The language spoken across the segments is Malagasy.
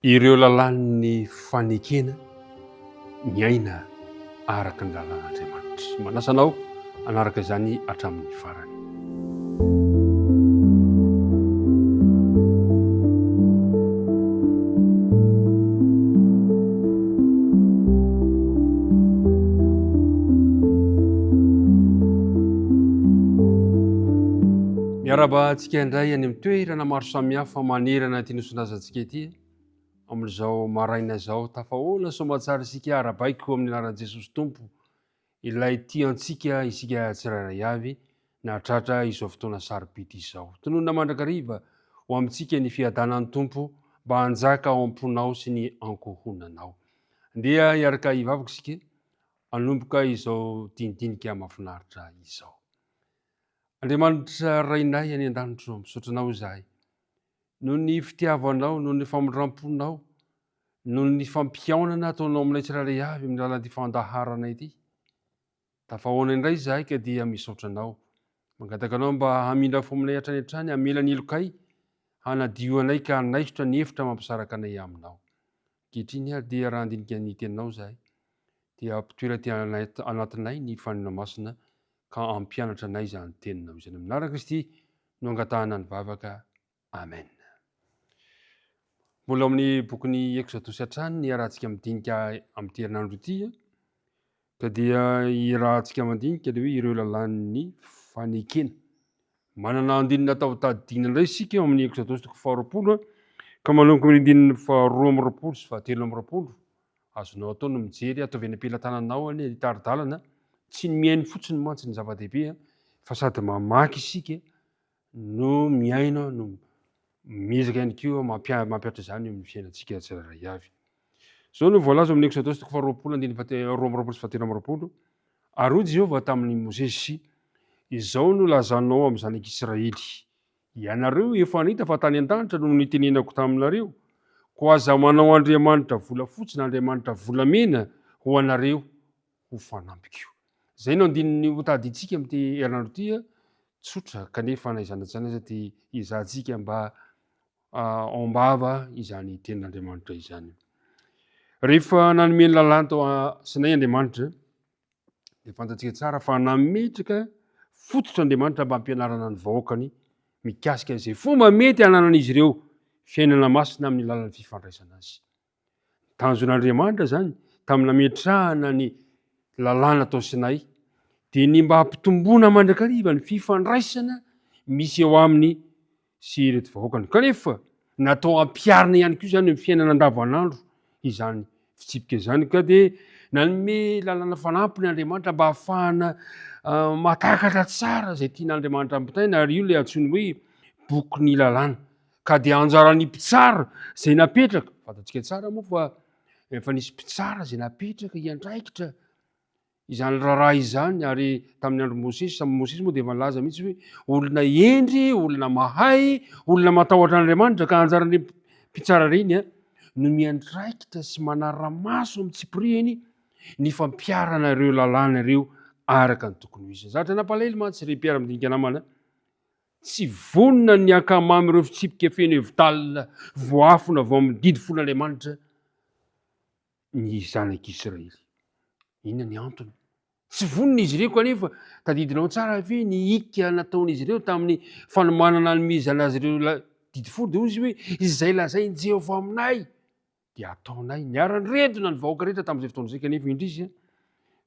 Ireo lalàn'ny fanekena miaina araka ny lalàn'Andriamanitra. Manasanao anaraka izany hatramin'ny farany. Miaraba-antsika indray any amin'ny toerana maro samihafa manerana ity noson'azantsika ity. Amin'izao maraina izao tafahoana somatsara isika arabaiko amin'ny anaran'i Jesosy Tompo, ilay tiantsika isika tsirairay avy nahatratra izao fotoana sarobidy izao. Tononona mandrakariva ho amintsika ny fiadanan'ny Tompo mba hanjaka ao am-ponao sy ny ankohonanao. Andeha hiaraka hivavaka isika hanomboka izao dinidinika mahafinaritra izao. Andriamanitra rainay any an-danitro, misotranao izahay. Noho ny fitiavanao, noho ny famondram-ponao, noho ny fampihaonana ataonao aminay tsirairay avy amin'ny alalan'ity fandaharana ity. Tafahoana indray izahay ka dia misaotranao. Mangataka anao mba hamindra fo aminay hatrany hatrany, hamela ny elokay, hanadio anay ka hanaisotra ny hevitra mampisaraka anay aminao. Ankehitriny ary dia raha handinika ny teninao izahay, dia ampitoera ty anatinay ny fanina masina ka ampianatra anay izany teninao izany. Amin'ny anarana Kristy no angatahana ny vavaka. Amen. Mbola amin'ny bokin'ny Exodosy hatrany ny arahantsika mandinika amin'ny herinandro ity, ka dia irahantsika mandinika ilay hoe ireo lalàn'ny fanekena. Manana andinina atao tadidina indray isika eo amin'ny Exodosy 20 ka manomboka amin'ny andininy 2 sy 7. Azonao atao no mijery ataovy eny am-pelantananao any hitaridalana, tsy ny mihaino fotsiny mantsy ny zava-dehibe fa sady mamaky isika no miaina no mizaka ihany koa mampiatra izany amin'ny fiainantsika tsirairay avy. Zao no voalaza amin'ny Exodosy 20 aroy Jehovah tamin'ny Mozesy, izao no lazanao amin'ny zanak'Israely: ianareo efa nita fa tany an-danitra no nitenenako taminareo, ko aza manao Andriamanitra volafotsy na Andriamanitra volamena ho anareo ho fanampiko. Zay no andininy ho taditsika amin'ity herinandro ity, tsotra kanefa naizana-tsaina sady hizahantsika mba ao am-bava izany tenin'Andriamanitra izany. Rehefa nanome ny lalàna tao Sinay Andriamanitra, dia fantatsika tsara fa nametraka fototra Andriamanitra mba hampianarana ny vahoakany mikasika izay fomba mety hananan'izy ireo fiainana masina amin'ny lalàn'ny fifandraisana azy. Tanjon'Andriamanitra zany tamin'ny nametrahana ny lalàna tao Sinay dia ny mba hampitomboana mandrakariva ny fifandraisana misy eo aminy sy ireto vahoakany. Kanefa natao ampiarina ihany koa izany amin'ny fiainana andavanandro izany fitsipika izany, ka dia nanome lalàna fanampiny Andriamanitra mba hahafahana matakatra tsara izay tian'Andriamanitra ampitaina, ary io ilay antsoiny hoe bokin'ny lalàna. Ka dia anjaran'ny mpitsara izay napetraka, fantatsika tsara moa fa efa nisy mpitsara izay napetraka hiandraikitra izany raharaha izany, ary tamin'ny andro Mozesy moa dia malaza mihitsy hoe olona endry, olona mahay, olona matahotra Andriamanitra, ka anjaran'ny mpitsara reny no miandraikitra sy manara-maso amin'ny tsipiriany ny fampiarana ireo lalàna ireo araka ny tokony ho izy. Zatra nampalahelo mantsy ry mpiara-midinika namana, tsy vonona ny akamamy ireo fitsipika feno hevitalina voafona vao amin'ny didy fon'Andriamanitra ny zanak'Israely. Inona ny antony? Tsy vonona izy ireo, kanefa tadidinao tsara ve ny ika nataon'izy ireo tamin'ny fanomanana ny mizana azy ireo didy folo, dia hozy hoe izay lazain'i Jehovah aminay dia ataonay. Niara-niredona ny vahoaka rehetra tamin'izay fotoana izay, kanefa indrisy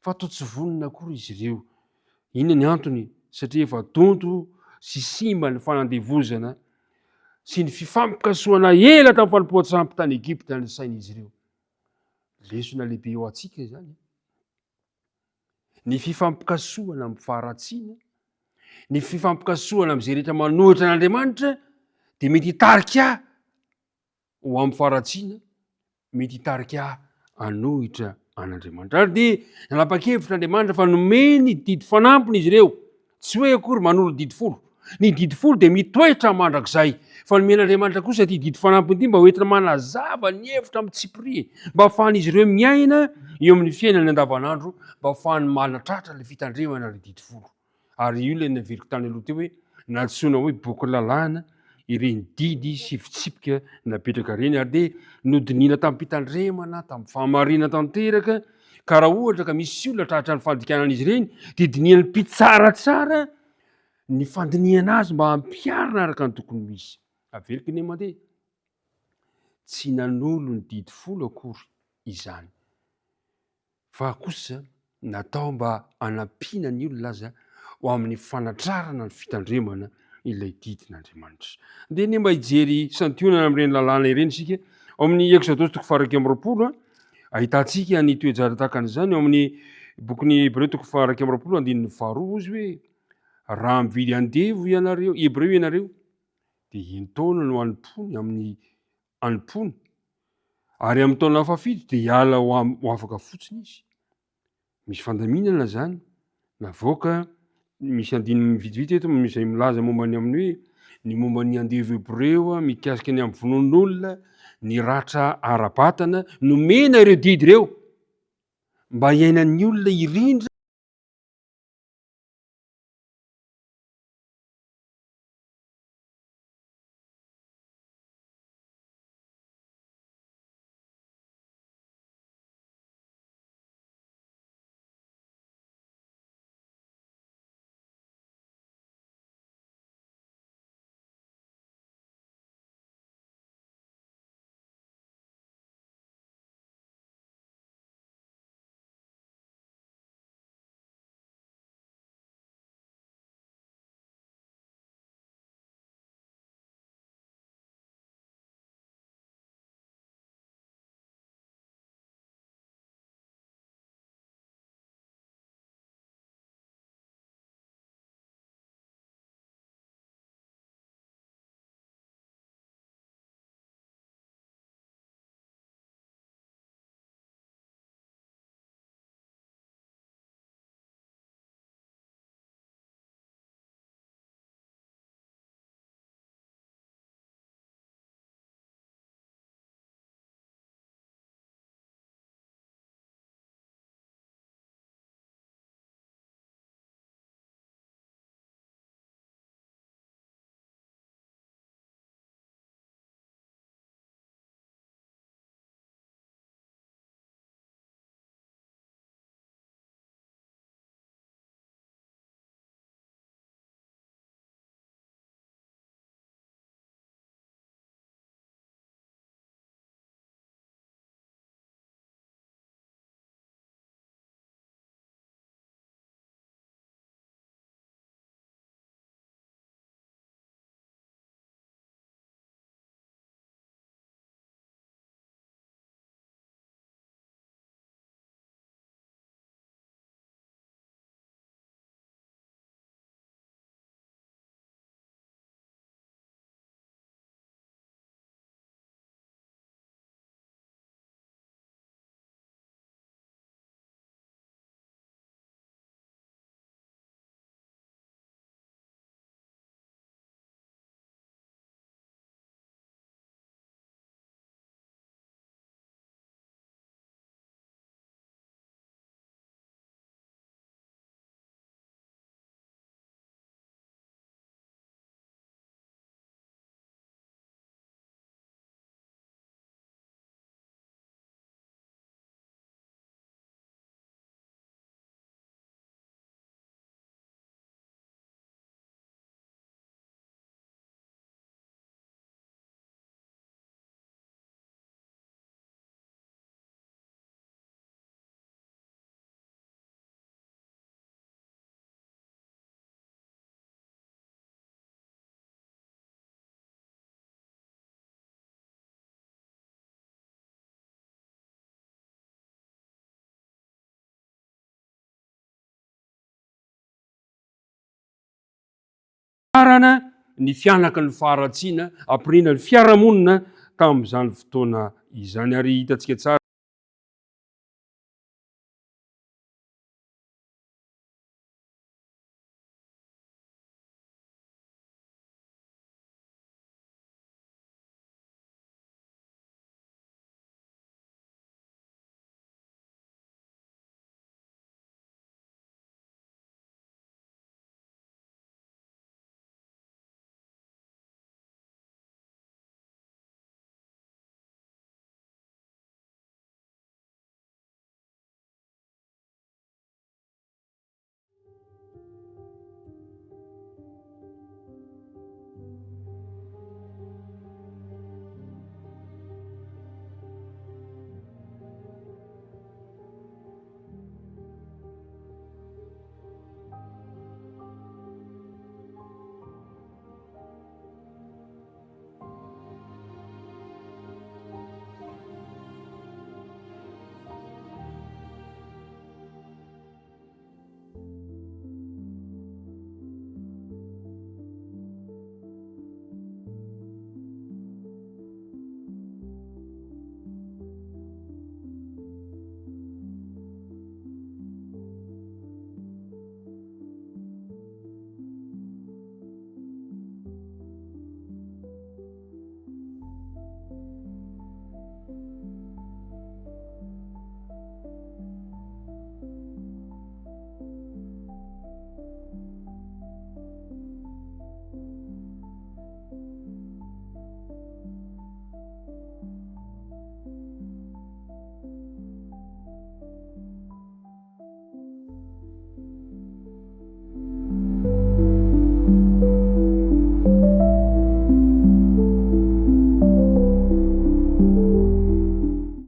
fa toa tsy vonona akory izy ireo. Inona ny antony? Satria efa donto sy simba ny fanandevozana sy ny fifampikasoana ela tamin'ny fanompoan-tsampy tany Egypta ny sain'izy ireo. Lesona lehibe eo antsika izany. Ny fifampikasoana amin'ny faharatsiana, ny fifampikasoana amin'izay rehetra manohitra an'Andriamanitra dia mety hitarika ho amin'ny faharatsiana, mety hitarika hanohitra an'Andriamanitra. Ary dia nanapa-kevitra Andriamanitra fa nomeny didy fanampiny izy ireo, tsy hoe akory manolo didy folo. Ny didy folo dia mitoetra mandrakizay, fa nomen'Andriamanitra kosa ity didy fanampiny ity mba hoentina manazava ny hevitra amin'ny tsipiriany, mba ahafahan'izy ireo miaina eo amin'ny fiainany andavanandro, mba ahafahany manatratra ilay fitandremana ilay didy folo. Ary io ilay naveriko tany aloha teo hoe natsoina hoe boky lalàna ireny didy sy fitsipika napetraka reny ary de nodinina tamin'ny mpitandremana tamin'ny fahamarina tanteraka ka raha ohatra ka misy olona tratra ny fandikanan'izy ireny de dinihany mpitsaratsara ny fandiniana azy mba hampiarina araka ny tokony misy averiky ne mandeha tsy nanolo ny didy folo akory izany fa kosa natao mba hanampiana ny olona aza ho amin'ny fanatrarana ny fitandremana ilay didin'Andriamanitra. De ne mba hijery santionana amin'ireny lalàna ireny isika ao amin'ny Exodosy toko 2 ahitantsika ny toejara tahaka an'izany ao amin'ny bokin'ny Hébreu toko 2 andininy 2 izy hoe raha mividy andevo ianareo Hébreu ianareo de intaona no animpony amin'ny animpony ary amin'ny taona fafito de hiala ho afaka fotsiny izy. Misy fandaminana zany navoaka misy andininy mividividy eto izay milaza mombany amin'ny hoe ny momban'ny andevo Hébreu mikasika ny amin'ny vonon'olona ny ratra ara-batana nomena ireo didy ireo mba hiainan'ny olona irindra arana ny fianaka ny faharatsiana ampirina ny fiarahamonina tamin'izany fotoana izany ary hitantsika tsara